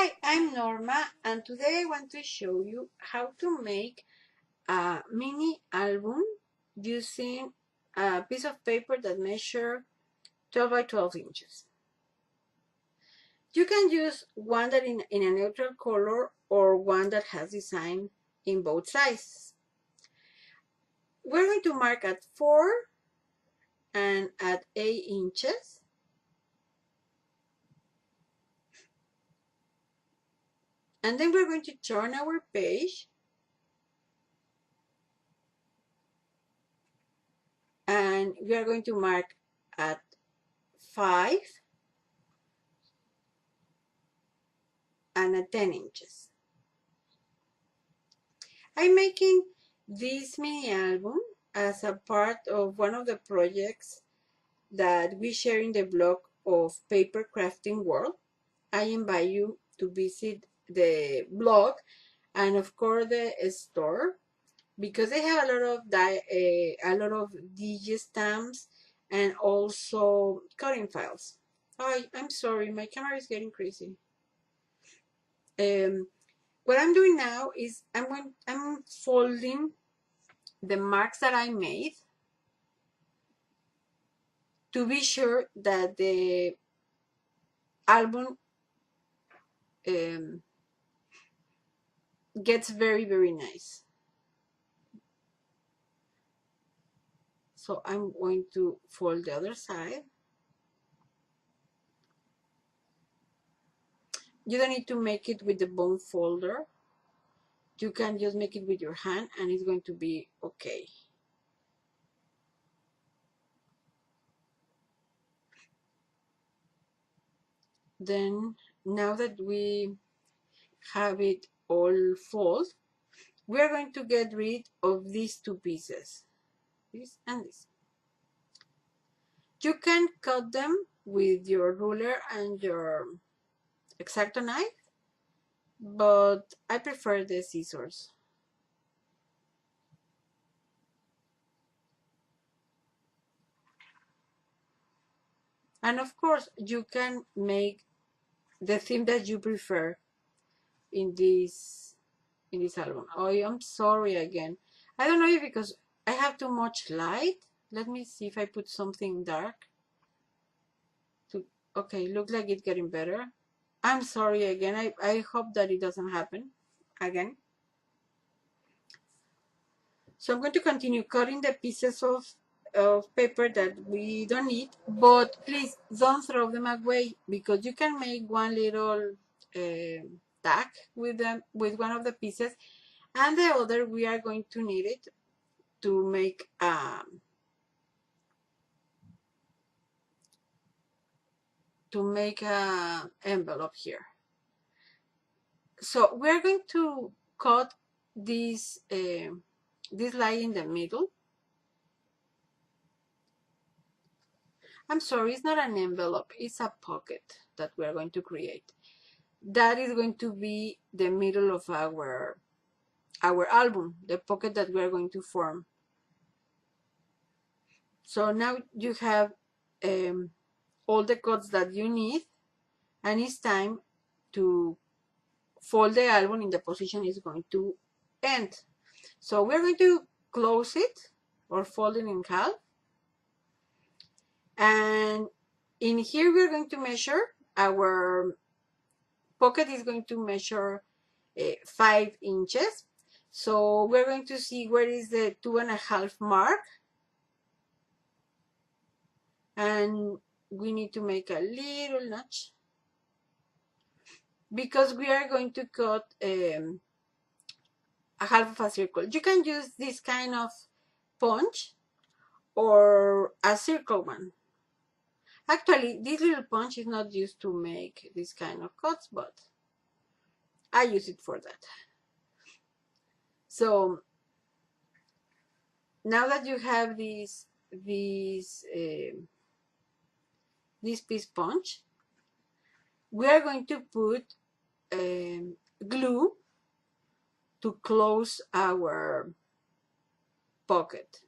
Hi, I'm Norma, and today I want to show you how to make a mini album using a piece of paper that measures 12 by 12 inches. You can use one that in a neutral color or one that has design in both sizes. We're going to mark at 4 and at 8 inches. And then we're going to turn our page and we are going to mark at 5 and at 10 inches. I'm making this mini album as a part of one of the projects that we share in the blog of Paper Crafting World. I invite you to visit the blog and of course the store, because they have a lot of digi stamps and also cutting files. Oh, I'm sorry, my camera is getting crazy. What I'm doing now is I'm folding the marks that I made to be sure that the album gets very, very nice. So I'm going to fold the other side. You don't need to make it with the bone folder. You can just make it with your hand and it's going to be okay. Then now that we have it all folded, we are going to get rid of these two pieces, this and this. You can cut them with your ruler and your X-Acto knife, but I prefer the scissors. And of course, you can make the theme that you prefer in this album. Oh, I'm sorry again. I don't know if because I have too much light. Let me see if I put something dark. Okay, looks like it's getting better. I'm sorry again. I hope that it doesn't happen again. So I'm going to continue cutting the pieces of paper that we don't need, but please don't throw them away, because you can make one little tag with them, with one of the pieces, and the other we are going to need it to make a envelope here. So we're going to cut this line in the middle. I'm sorry, it's not an envelope, it's a pocket that we're going to create. That is going to be the middle of our album, the pocket that we're going to form. So now you have all the cuts that you need, and it's time to fold the album in the position it's going to end. So we're going to close it or fold it in half. And in here we're going to measure, our pocket is going to measure 5 inches. So we're going to see where is the 2.5 mark. And we need to make a little notch, because we are going to cut a half of a circle. You can use this kind of punch or a circle one. Actually, this little punch is not used to make this kind of cuts, but I use it for that. So now that you have this piece punch, we are going to put glue to close our pocket.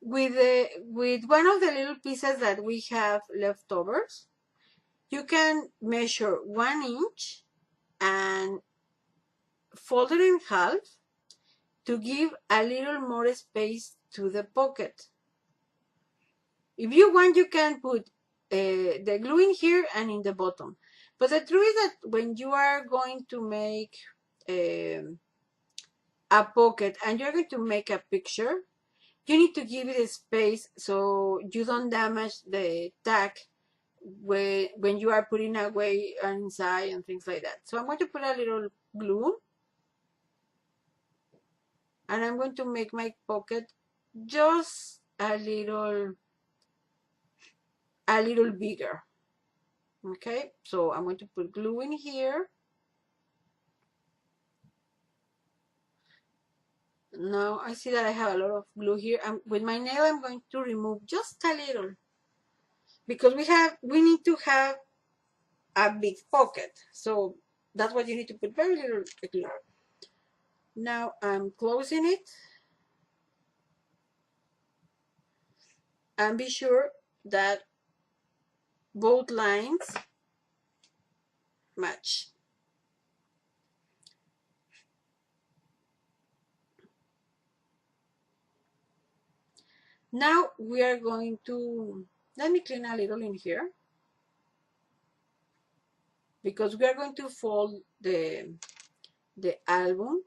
With one of the little pieces that we have leftovers, you can measure 1 inch and fold it in half to give a little more space to the pocket. If you want, you can put the glue in here and in the bottom. But the truth is that when you are going to make a pocket and you're going to make a picture, you need to give it a space so you don't damage the tag when you are putting away inside and things like that. So I'm going to put a little glue and I'm going to make my pocket just a little bigger. Okay, so I'm going to put glue in here. Now I see that I have a lot of glue here. With my nail I'm going to remove just a little because we need to have a big pocket, so that's why you need to put very little glue. Now I'm closing it and be sure that both lines match. Now we are going to, let me clean a little in here because we are going to fold the album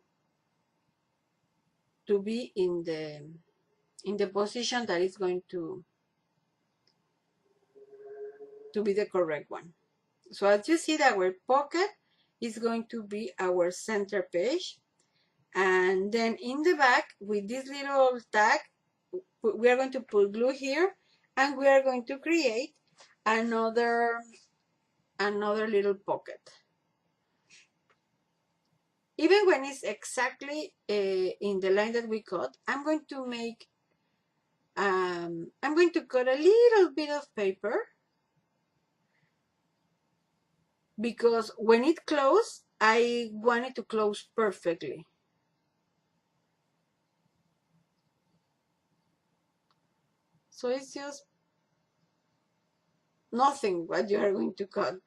to be in the position that is going to be the correct one. So as you see, that our pocket is going to be our center page, and then in the back with this little tag we are going to put glue here and we are going to create another little pocket. Even when it's exactly in the line that we cut, I'm going to make I'm going to cut a little bit of paper because when it closes, I want it to close perfectly. So it's just nothing what you are going to cut.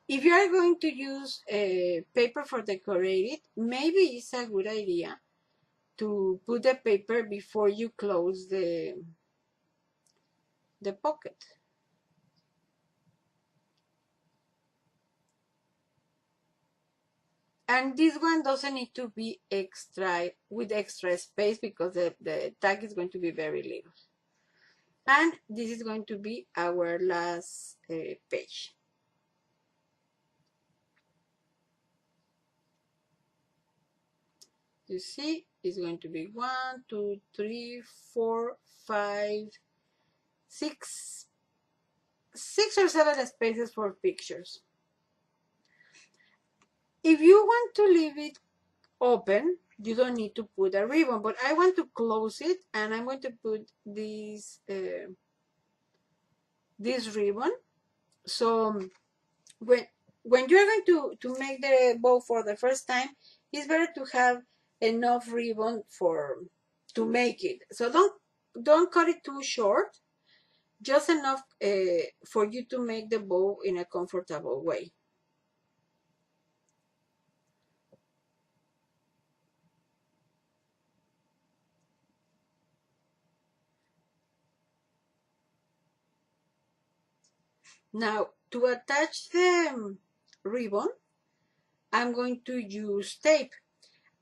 If you are going to use paper for decorating, maybe it's a good idea to put the paper before you close the pocket. And this one doesn't need to be with extra space because the tag is going to be very little. And this is going to be our last page. You see, it's going to be 1, 2, 3, 4, 5, 6 or 7 spaces for pictures. If you want to leave it open, you don't need to put a ribbon, but I want to close it and I'm going to put this ribbon. So when you're going to make the bow for the first time, it's better to have enough ribbon to make it. So don't cut it too short, just enough for you to make the bow in a comfortable way. Now, to attach the ribbon, I'm going to use tape,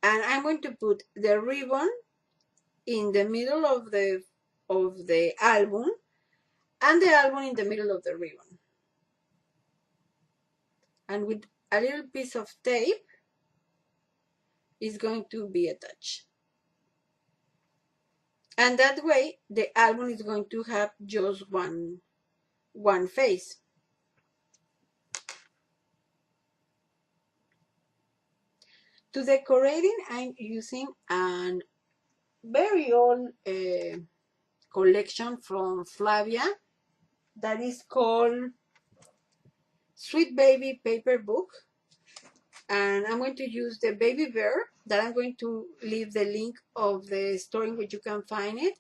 and I'm going to put the ribbon in the middle of the album, and the album in the middle of the ribbon. And with a little piece of tape, it's going to be attached. And that way, the album is going to have just one face. To decorating, I'm using a very old collection from Flavia that is called Sweet Baby Paper Book. And I'm going to use the baby bear that I'm going to leave the link of the store in which you can find it.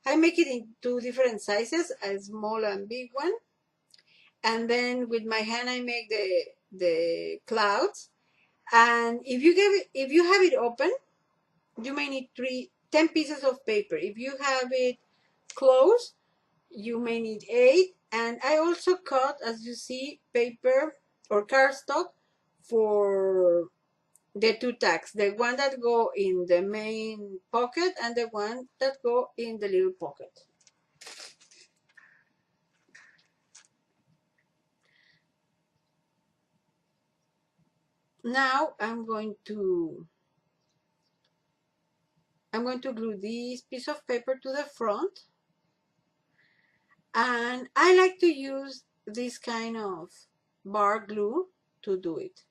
I make it in two different sizes, a small and big one. And then with my hand I make the clouds. And if you have it open, you may need 10 pieces of paper. If you have it closed, you may need 8. And I also cut, as you see, paper or cardstock for the two tags, the one that go in the main pocket and the one that go in the little pocket. Now I'm going to glue this piece of paper to the front, and I like to use this kind of bar glue to do it,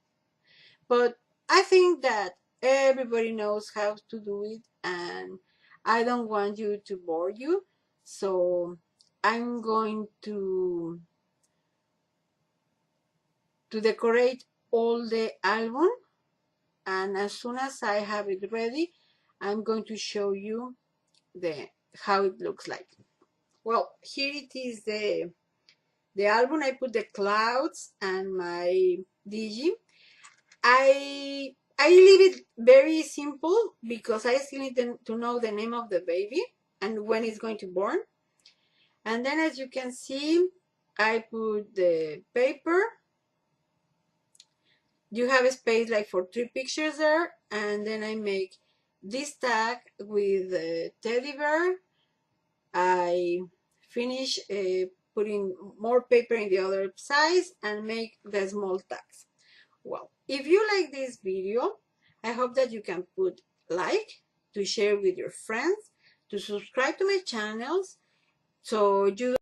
but I think that everybody knows how to do it and I don't want you to bore you, so I'm going to decorate all the album, and as soon as I have it ready I'm going to show you how it looks like. Well, here it is, the album. I put the clouds and my digi. I leave it very simple because I still need to know the name of the baby and when it's going to born. And then, as you can see, I put the paper. You have a space like for 3 pictures there, and then I make this tag with a teddy bear. I finish putting more paper in the other size and make the small tags. Well, if you like this video, I hope that you can put like, to share with your friends, to subscribe to my channels, so you